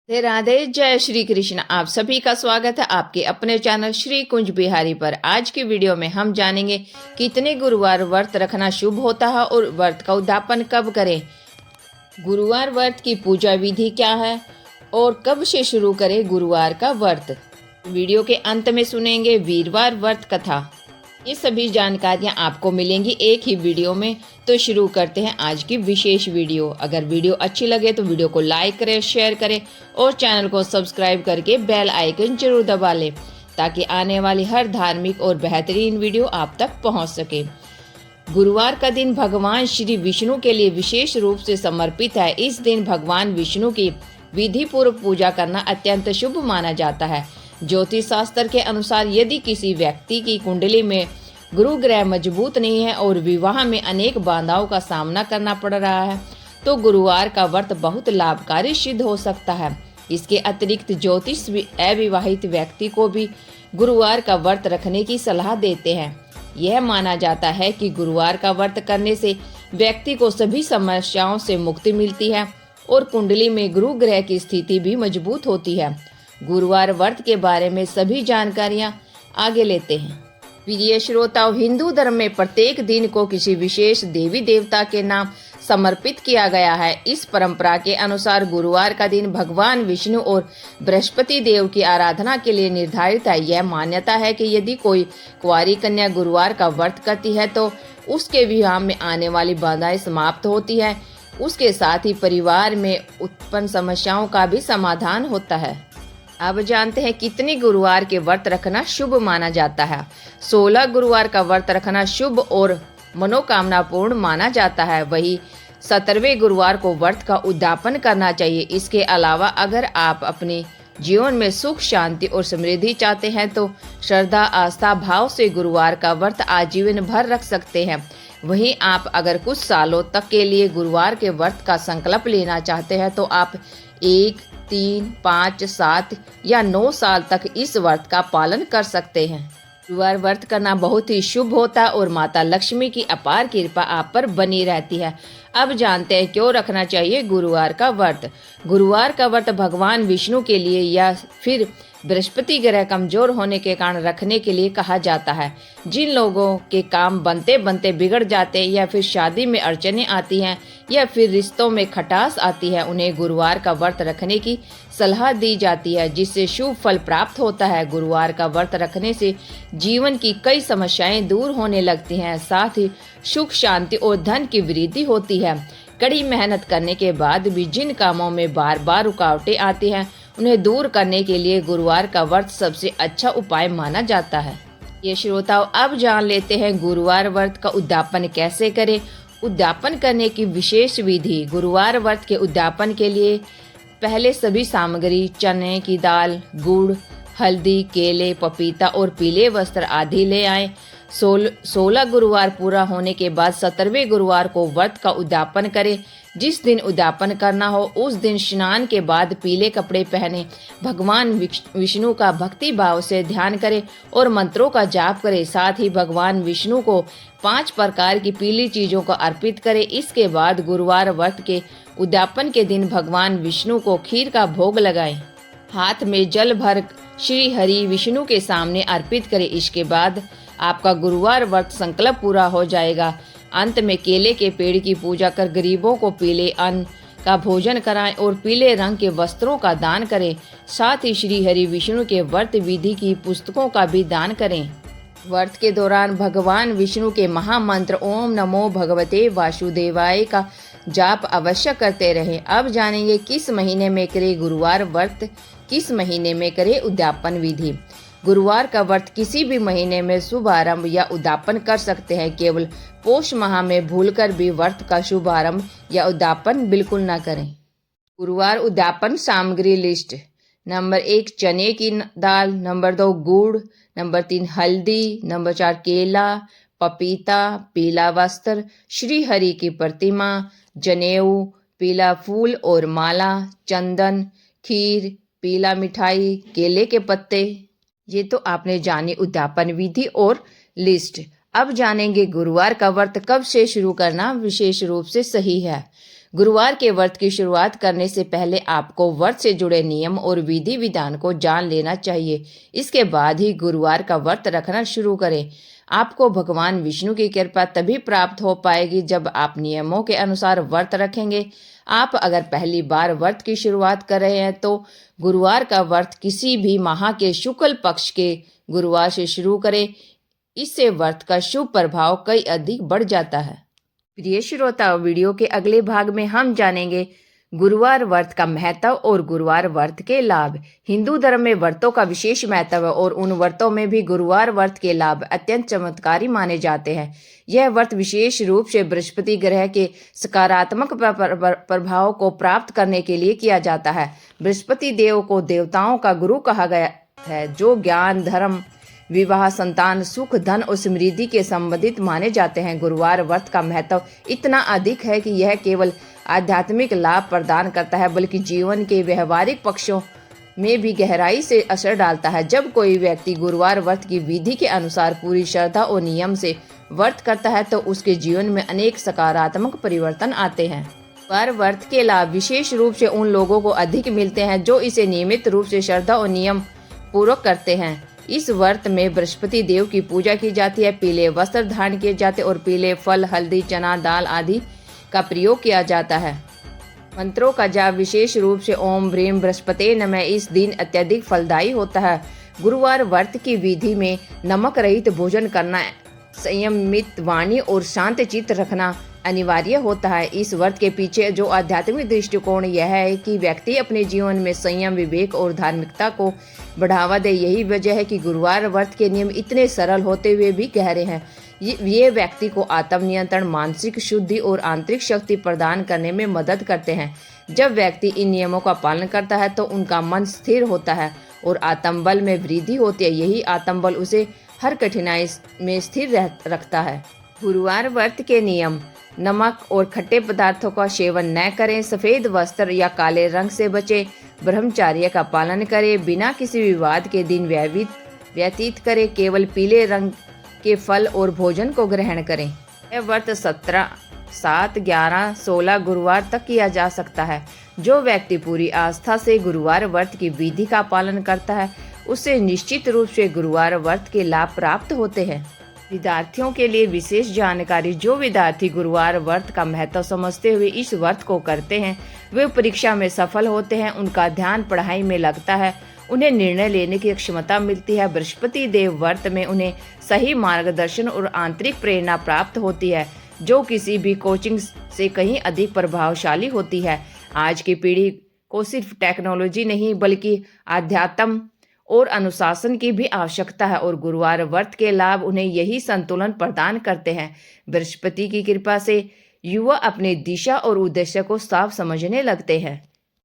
राधे राधे, जय श्री कृष्ण। आप सभी का स्वागत है आपके अपने चैनल श्री कुंज बिहारी पर। आज की वीडियो में हम जानेंगे कितने गुरुवार व्रत रखना शुभ होता है और व्रत का उद्यापन कब करें, गुरुवार व्रत की पूजा विधि क्या है और कब से शुरू करें गुरुवार का व्रत। वीडियो के अंत में सुनेंगे वीरवार व्रत कथा। ये सभी जानकारियाँ आपको मिलेंगी एक ही वीडियो में। तो शुरू करते हैं आज की विशेष वीडियो। अगर वीडियो अच्छी लगे तो वीडियो को लाइक करें, शेयर करें और चैनल को सब्सक्राइब करके बेल आइकन जरूर दबा लें ताकि आने वाली हर धार्मिक और बेहतरीन वीडियो आप तक पहुंच सके। गुरुवार का दिन भगवान श्री विष्णु के लिए विशेष रूप से समर्पित है। इस दिन भगवान विष्णु की विधि पूर्व पूजा करना अत्यंत शुभ माना जाता है। ज्योतिष शास्त्र के अनुसार यदि किसी व्यक्ति की कुंडली में गुरु ग्रह मजबूत नहीं है और विवाह में अनेक बाधाओं का सामना करना पड़ रहा है तो गुरुवार का व्रत बहुत लाभकारी सिद्ध हो सकता है। इसके अतिरिक्त ज्योतिष अविवाहित व्यक्ति को भी गुरुवार का व्रत रखने की सलाह देते हैं। यह माना जाता है कि गुरुवार का व्रत करने से व्यक्ति को सभी समस्याओं से मुक्ति मिलती है और कुंडली में गुरु ग्रह की स्थिति भी मजबूत होती है। गुरुवार व्रत के बारे में सभी जानकारियां आगे लेते हैं। प्रिय श्रोताओं, हिंदू धर्म में प्रत्येक दिन को किसी विशेष देवी देवता के नाम समर्पित किया गया है। इस परंपरा के अनुसार गुरुवार का दिन भगवान विष्णु और बृहस्पति देव की आराधना के लिए निर्धारित है। यह मान्यता है कि यदि कोई कुंवारी कन्या गुरुवार का व्रत करती है तो उसके विवाह में आने वाली बाधाएं समाप्त होती है। उसके साथ ही परिवार में उत्पन्न समस्याओं का भी समाधान होता है। अब जानते हैं कितने गुरुवार के व्रत रखना शुभ माना जाता है। 16 गुरुवार का व्रत रखना शुभ और मनोकामना पूर्ण माना जाता है। वही 17वें गुरुवार को व्रत का उद्यापन करना चाहिए। इसके अलावा अगर आप अपने जीवन में सुख, शांति और समृद्धि चाहते हैं तो श्रद्धा, आस्था, भाव से गुरुवार का व्रत आजीवन भर रख सकते हैं। वहीं आप अगर कुछ सालों तक के लिए गुरुवार के व्रत का संकल्प लेना चाहते हैं तो आप 1, 3, 5, 7 या 9 साल तक इस व्रत का पालन कर सकते हैं। गुरुवार व्रत करना बहुत ही शुभ होता है और माता लक्ष्मी की अपार कृपा आप पर बनी रहती है। अब जानते हैं क्यों रखना चाहिए गुरुवार का व्रत। गुरुवार का व्रत भगवान विष्णु के लिए या फिर बृहस्पति ग्रह कमजोर होने के कारण रखने के लिए कहा जाता है। जिन लोगों के काम बनते बनते बिगड़ जाते हैं या फिर शादी में अड़चनें आती हैं या फिर रिश्तों में खटास आती है, उन्हें गुरुवार का व्रत रखने की सलाह दी जाती है जिससे शुभ फल प्राप्त होता है। गुरुवार का व्रत रखने से जीवन की कई समस्याएं दूर होने लगती हैं, साथ ही सुख, शांति और धन की वृद्धि होती है। कड़ी मेहनत करने के बाद भी जिन कामों में बार बार रुकावटें आती हैं उन्हें दूर करने के लिए गुरुवार का व्रत सबसे अच्छा उपाय माना जाता है। ये श्रोताओं, अब जान लेते हैं गुरुवार व्रत का उद्यापन कैसे करें। उद्यापन करने की विशेष विधि। गुरुवार व्रत के उद्यापन के लिए पहले सभी सामग्री चने की दाल, गुड़, हल्दी, केले, पपीता और पीले वस्त्र आदि ले आए। 16 गुरुवार पूरा होने के बाद 17वें गुरुवार को व्रत का उद्यापन करें। जिस दिन उद्यापन करना हो उस दिन स्नान के बाद पीले कपड़े पहने, भगवान विष्णु का भक्ति भाव से ध्यान करें और मंत्रों का जाप करें। साथ ही भगवान विष्णु को 5 प्रकार की पीली चीजों को अर्पित करें। इसके बाद गुरुवार व्रत के उद्यापन के दिन भगवान विष्णु को खीर का भोग लगाएं। हाथ में जल भर श्री हरि विष्णु के सामने अर्पित करें। इसके बाद आपका गुरुवार व्रत संकल्प पूरा हो जाएगा। अंत में केले के पेड़ की पूजा कर गरीबों को पीले अन्न का भोजन कराएं और पीले रंग के वस्त्रों का दान करें। साथ ही श्री हरि विष्णु के व्रत विधि की पुस्तकों का भी दान करें। व्रत के दौरान भगवान विष्णु के महामंत्र ओम नमो भगवते वासुदेवाय का जाप अवश्य करते रहें। अब जानेंगे किस महीने में करें गुरुवार व्रत, किस महीने में करें उद्यापन विधि। गुरुवार का व्रत किसी भी महीने में शुभारंभ या उद्यापन कर सकते हैं। केवल पौष माह में भूलकर भी व्रत का शुभारंभ या उद्यापन बिल्कुल न करें। गुरुवार उद्यापन सामग्री लिस्ट। नंबर 1 चने की दाल, नंबर 2 गुड़, नंबर 3 हल्दी, नंबर 4 केला, पपीता, पीला वस्त्र, श्री हरि की प्रतिमा, जनेऊ, पीला फूल और माला, चंदन, खीर, पीला मिठाई, केले के पत्ते। ये तो आपने जानी उद्यापन विधि और लिस्ट। अब जानेंगे गुरुवार का व्रत कब से शुरू करना विशेष रूप से सही है। गुरुवार के व्रत की शुरुआत करने से पहले आपको व्रत से जुड़े नियम और विधि विधान को जान लेना चाहिए। इसके बाद ही गुरुवार का व्रत रखना शुरू करें। आपको भगवान विष्णु की कृपा तभी प्राप्त हो पाएगी जब आप नियमों के अनुसार व्रत रखेंगे। आप अगर पहली बार व्रत की शुरुआत कर रहे हैं तो गुरुवार का व्रत किसी भी माह के शुक्ल पक्ष के गुरुवार से शुरू करें। इससे व्रत का शुभ प्रभाव कई अधिक बढ़ जाता है। प्रिय श्रोताओ, वीडियो के अगले भाग में हम जानेंगे गुरुवार व्रत का महत्व और गुरुवार व्रत के लाभ। हिंदू धर्म में व्रतों का विशेष महत्व है और उन व्रतों में भी गुरुवार व्रत के लाभ अत्यंत चमत्कारी माने जाते हैं। यह व्रत विशेष रूप से बृहस्पति ग्रह के सकारात्मक प्रभाव को प्राप्त करने के लिए किया जाता है। बृहस्पति देव को देवताओं का गुरु कहा गया है, जो ज्ञान, धर्म, विवाह, संतान, सुख, धन और समृद्धि के संबंधित माने जाते हैं। गुरुवार व्रत का महत्व इतना अधिक है कि यह केवल आध्यात्मिक लाभ प्रदान करता है बल्कि जीवन के व्यवहारिक पक्षों में भी गहराई से असर डालता है। जब कोई व्यक्ति गुरुवार व्रत की विधि के अनुसार पूरी श्रद्धा और नियम से व्रत करता है तो उसके जीवन में अनेक सकारात्मक परिवर्तन आते हैं। गुरुवार व्रत के लाभ विशेष रूप से उन लोगों को अधिक मिलते हैं जो इसे नियमित रूप से श्रद्धा और नियम पूर्वक करते हैं। इस व्रत में बृहस्पति देव की पूजा की जाती है, पीले वस्त्र धारण किए जाते और पीले फल, हल्दी, चना दाल आदि का प्रयोग किया जाता है। मंत्रों का जाप विशेष रूप से ओम ह्रीम बृहस्पते नमः इस दिन अत्यधिक फलदायी होता है। गुरुवार व्रत की विधि में नमक रहित भोजन करना, संयमित वाणी और शांत चित्त रखना अनिवार्य होता है। इस व्रत के पीछे जो आध्यात्मिक दृष्टिकोण यह है कि व्यक्ति अपने जीवन में संयम, विवेक और धार्मिकता को बढ़ावा दे। यही वजह है कि गुरुवार व्रत के नियम इतने सरल होते हुए भी गहरे हैं। ये व्यक्ति को आत्मनियंत्रण, मानसिक शुद्धि और आंतरिक शक्ति प्रदान करने में मदद करते हैं। जब व्यक्ति इन नियमों का पालन करता है तो उनका मन स्थिर होता है और आत्मबल में वृद्धि होती है। यही आत्मबल उसे हर कठिनाई में स्थिर रखता है। गुरुवार व्रत के नियम: नमक और खट्टे पदार्थों का सेवन न करें, सफेद वस्त्र या काले रंग से बचें, ब्रह्मचर्य का पालन करें, बिना किसी विवाद के दिन व्यतीत करें, केवल पीले रंग के फल और भोजन को ग्रहण करें। यह व्रत 17, 7, 11, 16 गुरुवार तक किया जा सकता है। जो व्यक्ति पूरी आस्था से गुरुवार व्रत की विधि का पालन करता है उससे निश्चित रूप से गुरुवार व्रत के लाभ प्राप्त होते हैं। विद्यार्थियों के लिए विशेष जानकारी: जो विद्यार्थी गुरुवार व्रत का महत्व समझते हुए इस व्रत को करते हैं वे परीक्षा में सफल होते हैं, उनका ध्यान पढ़ाई में लगता है, उन्हें निर्णय लेने की क्षमता मिलती है। बृहस्पति देव व्रत में उन्हें सही मार्गदर्शन और आंतरिक प्रेरणा प्राप्त होती है जो किसी भी कोचिंग से कहीं अधिक प्रभावशाली होती है। आज की पीढ़ी को सिर्फ टेक्नोलॉजी नहीं बल्कि आध्यात्म और अनुशासन की भी आवश्यकता है और गुरुवार व्रत के लाभ उन्हें यही संतुलन प्रदान करते हैं। बृहस्पति की कृपा से युवा अपनी दिशा और उद्देश्य को साफ समझने लगते हैं,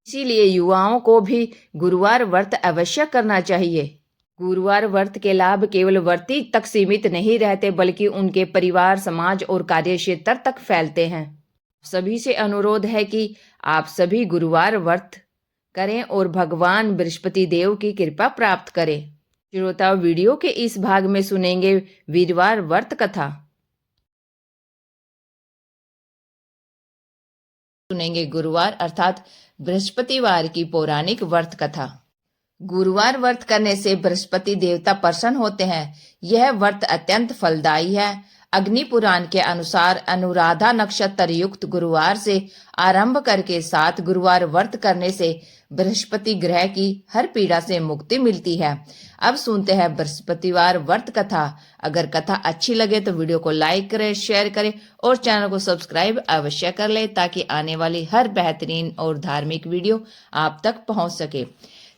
इसीलिए युवाओं को भी गुरुवार व्रत अवश्य करना चाहिए। गुरुवार व्रत के लाभ केवल व्रती तक सीमित नहीं रहते बल्कि उनके परिवार, समाज और कार्यक्षेत्र तक फैलते हैं। सभी से अनुरोध है कि आप सभी गुरुवार व्रत करें और भगवान बृहस्पति देव की कृपा प्राप्त करें। श्रोताओ, वीडियो के इस भाग में सुनेंगे वीरवार व्रत कथा। सुनेंगे गुरुवार अर्थात बृहस्पतिवार की पौराणिक व्रत कथा। गुरुवार व्रत करने से बृहस्पति देवता प्रसन्न होते हैं। यह व्रत अत्यंत फलदायी है। अग्नि पुराण के अनुसार अनुराधा नक्षत्र युक्त गुरुवार से आरंभ करके 7 गुरुवार व्रत करने से बृहस्पति ग्रह की हर पीड़ा से मुक्ति मिलती है। अब सुनते हैं बृहस्पतिवार व्रत कथा। अगर कथा अच्छी लगे तो वीडियो को लाइक करें, शेयर करें और चैनल को सब्सक्राइब अवश्य कर लें ताकि आने वाली हर बेहतरीन और धार्मिक वीडियो आप तक पहुंच सके।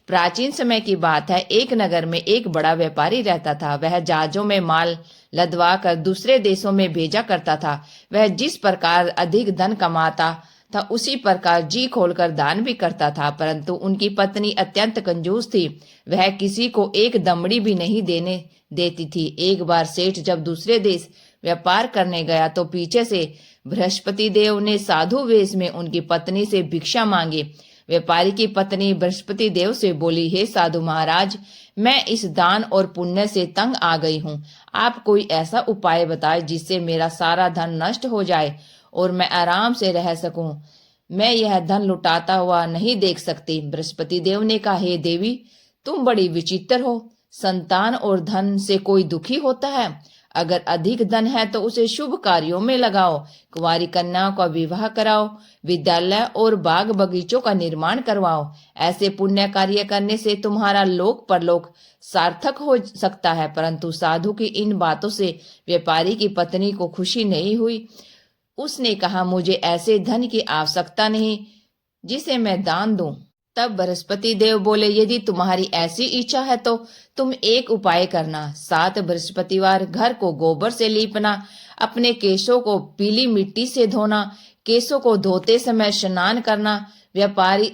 प्राचीन समय की बात है, एक नगर में एक बड़ा व्यापारी रहता था। वह जहाजों में माल लदवा कर दूसरे देशों में भेजा करता था। वह जिस प्रकार अधिक धन कमाता था उसी प्रकार जी खोलकर दान भी करता था, परंतु उनकी पत्नी अत्यंत कंजूस थी। वह किसी को एक दमड़ी भी नहीं देने देती थी। एक बार सेठ जब दूसरे देश व्यापार करने गया तो पीछे से बृहस्पति देव ने साधु वेश में उनकी पत्नी से भिक्षा मांगी। व्यापारी की पत्नी बृहस्पति देव से बोली, हे साधु महाराज, मैं इस दान और पुण्य से तंग आ गई हूँ। आप कोई ऐसा उपाय बताएं जिससे मेरा सारा धन नष्ट हो जाए और मैं आराम से रह सकूं। मैं यह धन लुटाता हुआ नहीं देख सकती। बृहस्पति देव ने कहा, हे देवी, तुम बड़ी विचित्र हो। संतान और धन से कोई दुखी होता है? अगर अधिक धन है तो उसे शुभ कार्यों में लगाओ, कुंवारी कन्याओं का विवाह कराओ, विद्यालय और बाग बगीचों का निर्माण करवाओ। ऐसे पुण्य कार्य करने से तुम्हारा लोक परलोक सार्थक हो सकता है। परंतु साधु की इन बातों से व्यापारी की पत्नी को खुशी नहीं हुई। उसने कहा, मुझे ऐसे धन की आवश्यकता नहीं जिसे मैं दान दूं। तब बृहस्पति देव बोले, यदि तुम्हारी ऐसी इच्छा है तो तुम एक उपाय करना। 7 बृहस्पतिवार घर को गोबर से लीपना, अपने केशों को पीली मिट्टी से धोना, केशों को धोते समय स्नान करना, व्यापारी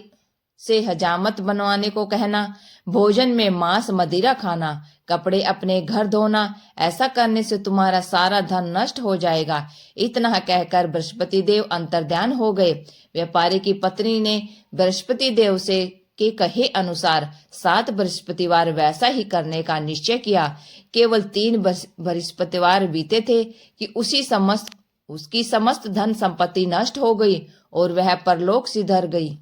से हजामत बनवाने को कहना, भोजन में मांस मदिरा खाना, कपड़े अपने घर धोना। ऐसा करने से तुम्हारा सारा धन नष्ट हो जाएगा। इतना कहकर बृहस्पति देव अंतर्ध्यान हो गए। व्यापारी की पत्नी ने बृहस्पति देव से के कहे अनुसार 7 बृहस्पतिवार वैसा ही करने का निश्चय किया। केवल 3 बृहस्पतिवार बीते थे कि उसकी समस्त धन संपत्ति नष्ट हो गई और वह परलोक सिधर गई।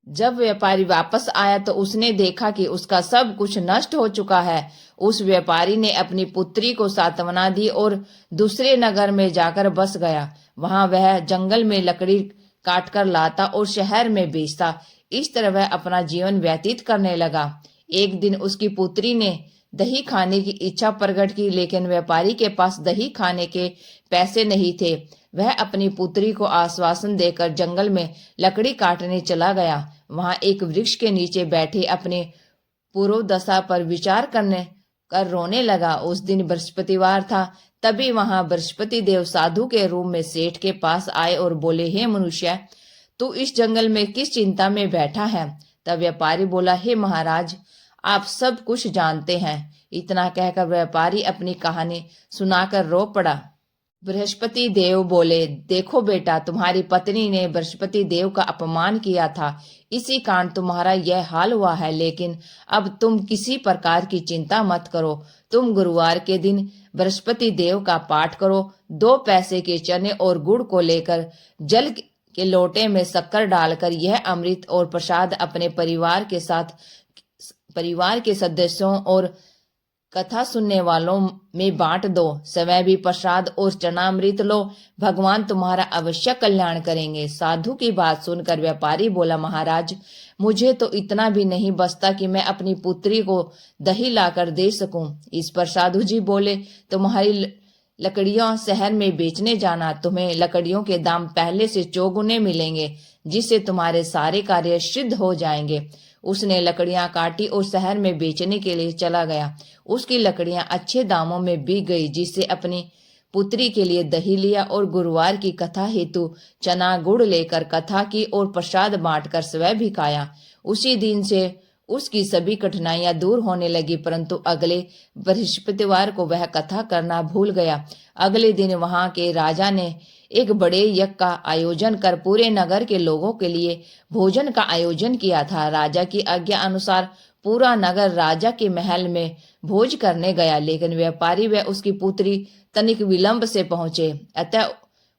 जब व्यापारी वापस आया तो उसने देखा कि उसका सब कुछ नष्ट हो चुका है। उस व्यापारी ने अपनी पुत्री को सांत्वना दी और दूसरे नगर में जाकर बस गया। वहां वह जंगल में लकड़ी काटकर लाता और शहर में बेचता। इस तरह वह अपना जीवन व्यतीत करने लगा। एक दिन उसकी पुत्री ने दही खाने की इच्छा प्रकट की, लेकिन व्यापारी के पास दही खाने के पैसे नहीं थे। वह अपनी पुत्री को आश्वासन देकर जंगल में लकड़ी काटने चला गया। वहां एक वृक्ष के नीचे बैठे अपने पूर्व दशा पर विचार कर रोने लगा। उस दिन बृहस्पतिवार था। तभी वहां बृहस्पति देव साधु के रूप में सेठ के पास आए और बोले, हे मनुष्य, तू इस जंगल में किस चिंता में बैठा है? तब व्यापारी बोला, हे महाराज, आप सब कुछ जानते हैं। इतना कहकर व्यापारी अपनी कहानी सुनाकर रो पड़ा। बृहस्पति देव बोले, देखो बेटा, तुम्हारी पत्नी ने बृहस्पति देव का अपमान किया था, इसी कारण तुम्हारा यह हाल हुआ है। लेकिन अब तुम किसी प्रकार की चिंता मत करो। तुम गुरुवार के दिन बृहस्पति देव का पाठ करो। 2 पैसे के चने और गुड़ को लेकर जल के लोटे में शक्कर डालकर यह अमृत और प्रसाद अपने परिवार के सदस्यों और कथा सुनने वालों में बांट दो। समय भी प्रसाद और चनामृत लो, भगवान तुम्हारा अवश्य कल्याण करेंगे। साधु की बात सुनकर व्यापारी बोला, महाराज, मुझे तो इतना भी नहीं बचता कि मैं अपनी पुत्री को दही लाकर दे सकूं। इस पर साधु जी बोले, तुम्हारी लकड़ियां शहर में बेचने जाना, तुम्हें लकड़ियों के दाम पहले से चौगुने मिलेंगे, जिससे तुम्हारे सारे कार्य सिद्ध हो जाएंगे। उसने लकड़ियां काटी और शहर में बेचने के लिए चला गया। उसकी लकड़ियां अच्छे दामों में बिक गई, जिससे अपनी पुत्री के लिए दही लिया और गुरुवार की कथा हेतु चना गुड़ लेकर कथा की और प्रसाद बांटकर स्वयं भी खाया। उसी दिन से उसकी सभी कठिनाइयां दूर होने लगी। परंतु अगले बृहस्पतिवार को वह कथा करना भूल गया। अगले दिन वहां के राजा ने एक बड़े यज्ञ का आयोजन कर पूरे नगर के लोगों के लिए भोजन का आयोजन किया था। राजा की आज्ञा अनुसार पूरा नगर राजा के महल में भोज करने गया, लेकिन व्यापारी व उसकी पुत्री तनिक विलंब से पहुंचे। अतः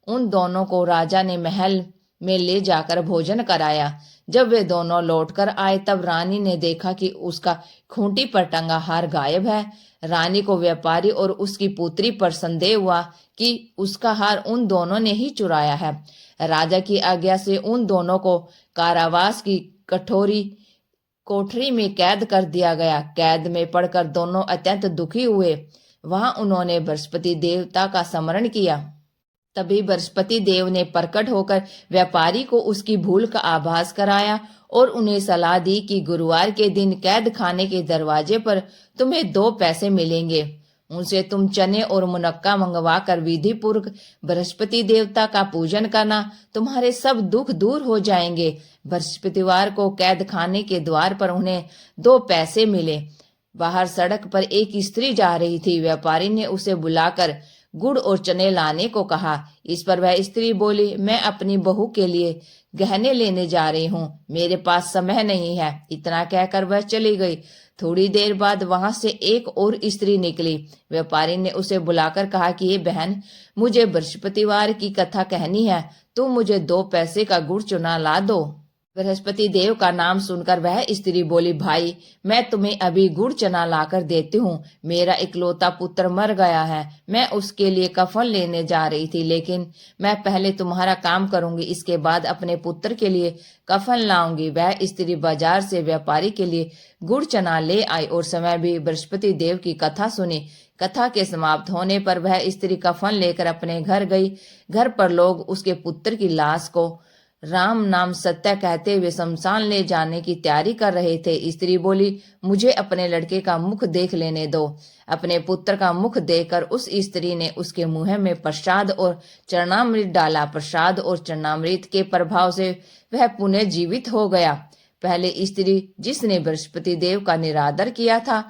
उन दोनों को राजा ने महल में ले जाकर भोजन कराया। जब वे दोनों लौटकर आए तब रानी ने देखा कि उसका खूंटी पर टंगा हार गायब है। रानी को व्यापारी और उसकी पुत्री पर संदेह हुआ कि उसका हार उन दोनों ने ही चुराया है। राजा की आज्ञा से उन दोनों को कारावास की कोठरी में कैद कर दिया गया। कैद में पड़कर दोनों अत्यंत दुखी हुए। वहां उन्होंने बृहस्पति देवता का स्मरण किया। तभी बृहस्पति देव ने प्रकट होकर व्यापारी को उसकी भूल का आभास कराया और उन्हें सलाह दी कि गुरुवार के दिन कैद खाने के दरवाजे पर तुम्हें 2 पैसे मिलेंगे। उनसे तुम चने और मुनक्का मंगवा कर विधि पूर्वक बृहस्पति देवता का पूजन करना, तुम्हारे सब दुख दूर हो जाएंगे। बृहस्पतिवार को कैद खाने के द्वार पर उन्हें 2 पैसे मिले। बाहर सड़क पर एक स्त्री जा रही थी। व्यापारी ने उसे बुलाकर गुड़ और चने लाने को कहा। इस पर वह स्त्री बोली, मैं अपनी बहू के लिए गहने लेने जा रही हूँ, मेरे पास समय नहीं है। इतना कहकर वह चली गई। थोड़ी देर बाद वहां से एक और स्त्री निकली। व्यापारी ने उसे बुलाकर कहा कि ये बहन, मुझे बृहस्पतिवार की कथा कहनी है, तुम मुझे 2 पैसे का गुड़ चुना ला दो। बृहस्पति देव का नाम सुनकर वह स्त्री बोली, भाई, मैं तुम्हें अभी गुड़ चना लाकर देती हूँ। मेरा इकलौता पुत्र मर गया है, मैं उसके लिए कफन लेने जा रही थी, लेकिन मैं पहले तुम्हारा काम करूंगी, इसके बाद अपने पुत्र के लिए कफन लाऊंगी। वह स्त्री बाजार से व्यापारी के लिए गुड़ चना ले आई और समय भी बृहस्पति देव की कथा सुनी। कथा के समाप्त होने पर वह स्त्री कफन लेकर अपने घर गई। घर पर लोग उसके पुत्र की लाश को राम नाम सत्य कहते हुए शमशान ले जाने की तैयारी कर रहे थे। स्त्री बोली, मुझे अपने लड़के का मुख देख लेने दो। अपने पुत्र का मुख देखकर उस स्त्री ने उसके मुंह में प्रसाद और चरणामृत डाला। प्रसाद और चरणामृत के प्रभाव से वह पुनः जीवित हो गया। पहले स्त्री जिसने बृहस्पति देव का निरादर किया था,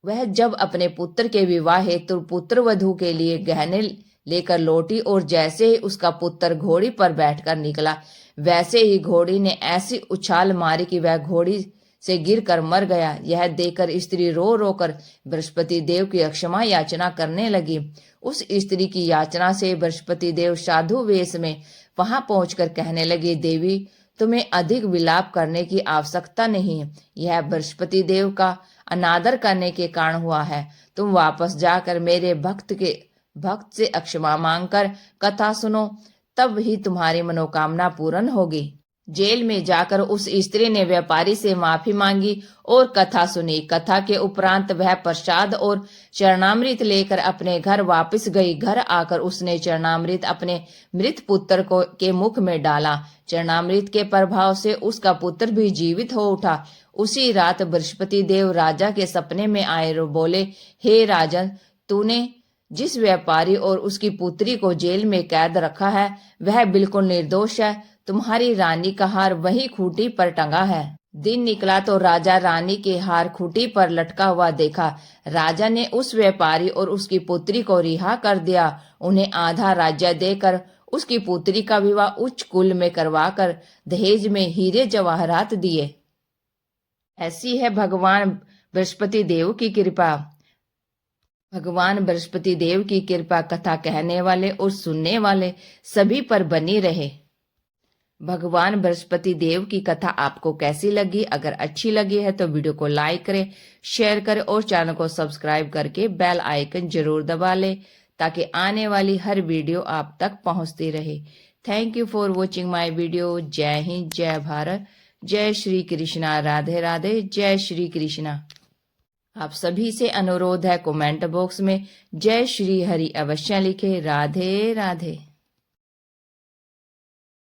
वह जब अपने पुत्र के विवाह हेतु पुत्र वधू के लिए गहने लेकर लौटी और जैसे ही उसका पुत्र घोड़ी पर बैठकर निकला, वैसे ही घोड़ी ने ऐसी उछाल मारी कि वह घोड़ी से गिरकर मर गया। यह देखकर स्त्री रो रो कर बृहस्पति देव की क्षमा याचना करने लगी। उस स्त्री की याचना से बृहस्पति देव साधु वेश में वहां पहुंचकर कहने लगे, देवी, तुम्हें अधिक विलाप करने की आवश्यकता नहीं, यह बृहस्पति देव का अनादर करने के कारण हुआ है। तुम वापस जाकर मेरे भक्त से क्षमा मांगकर कथा सुनो, तब ही तुम्हारी मनोकामना पूर्ण होगी। जेल में जाकर उस स्त्री ने व्यापारी से माफी मांगी और कथा सुनी। कथा के उपरांत वह प्रसाद और चरणामृत लेकर अपने घर वापस गई। घर आकर उसने चरणामृत अपने मृत पुत्र के मुख में डाला। चरणामृत के प्रभाव से उसका पुत्र भी जीवित हो उठा। उसी रात बृहस्पति देव राजा के सपने में आए और बोले, हे राजन, तूने जिस व्यापारी और उसकी पुत्री को जेल में कैद रखा है, वह बिल्कुल निर्दोष है। तुम्हारी रानी का हार वही खूंटी पर टंगा है। दिन निकला तो राजा रानी के हार खूंटी पर लटका हुआ देखा। राजा ने उस व्यापारी और उसकी पुत्री को रिहा कर दिया। उन्हें आधा राज्य देकर उसकी पुत्री का विवाह उच्च कुल में करवाकर दहेज में हीरे जवाहरात दिए। ऐसी है भगवान बृहस्पति देव की कृपा। भगवान बृहस्पति देव की कृपा कथा कहने वाले और सुनने वाले सभी पर बनी रहे। भगवान बृहस्पति देव की कथा आपको कैसी लगी? अगर अच्छी लगी है तो वीडियो को लाइक करें, शेयर करें और चैनल को सब्सक्राइब करके बेल आइकन जरूर दबा लें, ताकि आने वाली हर वीडियो आप तक पहुंचती रहे। Thank you for watching my video. जय हिंद, जय भारत, जय श्री कृष्णा। राधे राधे, जय श्री कृष्णा। आप सभी से अनुरोध है, कमेंट बॉक्स में जय श्री हरि अवश्य लिखें। राधे राधे।